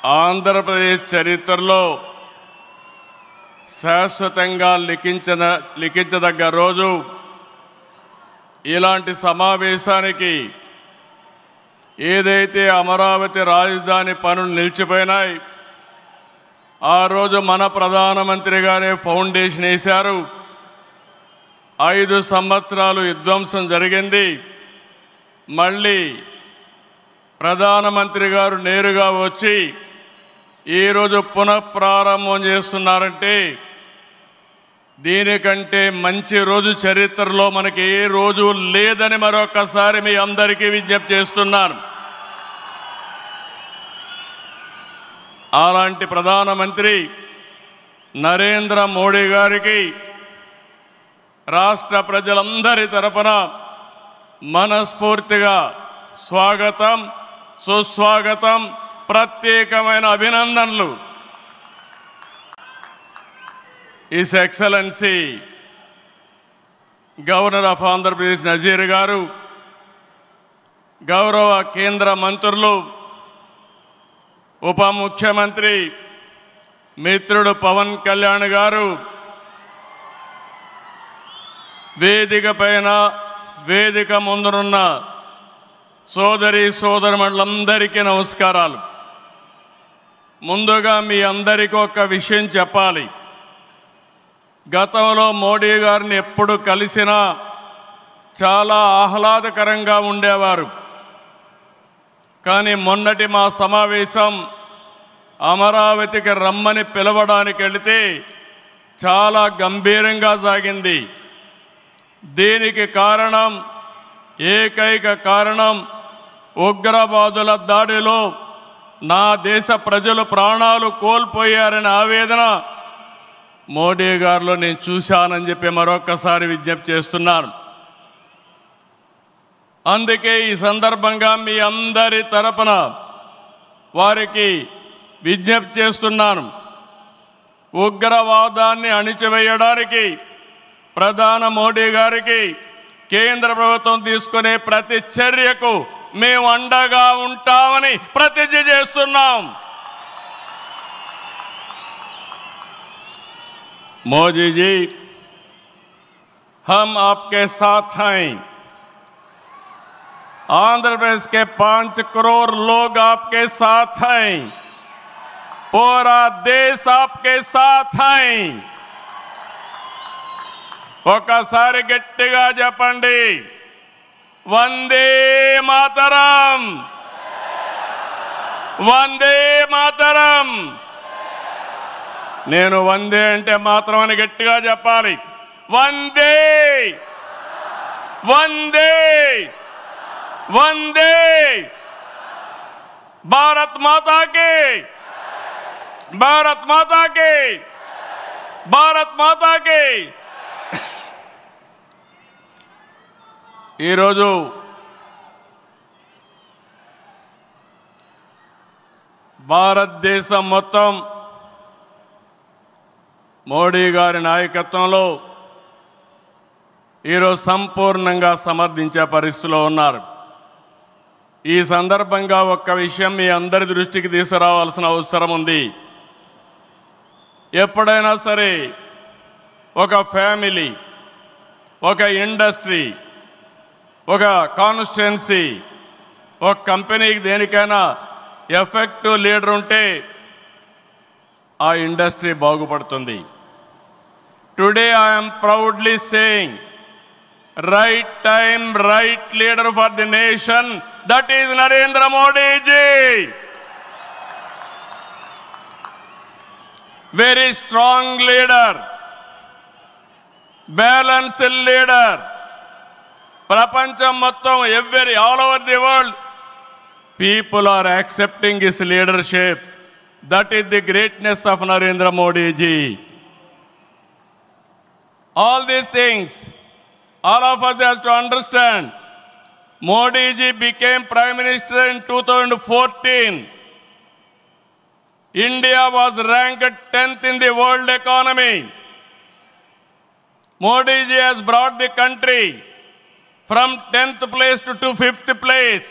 ఆంధ్రప్రదేశ్ చరిత్రలో శాశ్వతంగా లిఖించదగ్గ రోజు. ఇలాంటి సమావేశానికి ఏదైతే అమరావతి రాజధాని పనులు నిలిచిపోయినాయి, ఆ రోజు మన ప్రధానమంత్రి గారే ఫౌండేషన్ వేశారు. 5 సంవత్సరాలు విధ్వంసం జరిగింది. మళ్ళీ ప్రధానమంత్రి గారు నేరుగా వచ్చి ఈరోజు పునఃప్రారంభం చేస్తున్నారంటే దీనికంటే మంచి రోజు చరిత్రలో మనకి ఏ రోజు లేదని మరొకసారి మీ అందరికీ విజ్ఞప్తి చేస్తున్నాను. అలాంటి ప్రధానమంత్రి నరేంద్ర మోడీ గారికి రాష్ట్ర ప్రజలందరి తరపున మనస్ఫూర్తిగా స్వాగతం, సుస్వాగతం, ప్రత్యేకమైన అభినందనలు. His excellency governor of Andhra Pradesh Nazeer garu, గౌరవ కేంద్ర మంత్రులు, ఉప ముఖ్యమంత్రి మిత్రుడు పవన్ కళ్యాణ్ గారు, వేదిక పైన వేదిక ముందునున్న సోదరి సోదరులందరికీ నమస్కారాలు. ముందుగా మీ అందరికీ ఒక విషయం చెప్పాలి. గతంలో మోడీ గారిని ఎప్పుడు కలిసినా చాలా ఆహ్లాదకరంగా ఉండేవారు. కానీ మొన్నటి మా సమావేశం అమరావతికి రమ్మని పిలవడానికి వెళితే చాలా గంభీరంగా సాగింది. దీనికి కారణం, ఏకైక కారణం, ఉగ్రవాదుల దాడిలో నా దేశ ప్రజలు ప్రాణాలు కోల్పోయారనే ఆవేదన మోడీ గారిలో నేను చూశానని చెప్పి మరొకసారి విజ్ఞప్తి చేస్తున్నాను. అందుకే ఈ సందర్భంగా మీ అందరి తరపున వారికి విజ్ఞప్తి చేస్తున్నాను. ఉగ్రవాదాన్ని అణిచివేయడానికి ప్రధాని మోడీ గారికి కేంద్ర ప్రభుత్వం తీసుకునే ప్రతి చర్యకు మేము అండగా ఉంటామని ప్రతిజ్ఞ చేస్తున్నాం. मोदी जी, हम आपके साथ हैं. आंध्र प्रदेश के 5 करोड़ लोग आपके साथ हैं. पूरा देश आपके साथ हैं. ఒకసారి గట్టిగా చెప్పండి, వందే మాతరం, వందే మాతరం. నేను వందే అంటే మాత్రం అని గట్టిగా చెప్పాలి. వందే, వందే, వందే. భారత్ మాతాకి, భారత్ మాతాకి, భారత్ మాతాకి. ఈరోజు భారతదేశం మొత్తం మోడీ గారి నాయకత్వంలో ఈరోజు సంపూర్ణంగా సమర్థించే పరిస్థితిలో ఉన్నారు. ఈ సందర్భంగా ఒక్క విషయం మీ అందరి దృష్టికి తీసుకురావాల్సిన అవసరం ఉంది. ఎప్పుడైనా సరే ఒక ఫ్యామిలీ, ఒక ఇండస్ట్రీ, ఒక కాన్స్టిట్యుయెన్సీ, ఒక కంపెనీకి దేనికైనా ఎఫెక్టివ్ లీడర్ ఉంటే ఆ ఇండస్ట్రీ బాగుపడుతుంది. Today I am proudly saying, right time, right leader for the nation, that is Narendra Modi ji. Very strong leader, balanced leader. ప్రపంచం మొత్తం all over the world people are accepting his leadership. That is the greatness of Narendra Modi ji. All these things, all of us have to understand. Modi ji became Prime Minister in 2014. India was ranked 10th in the world economy. Modi ji has brought the country from 10th place to 5th place.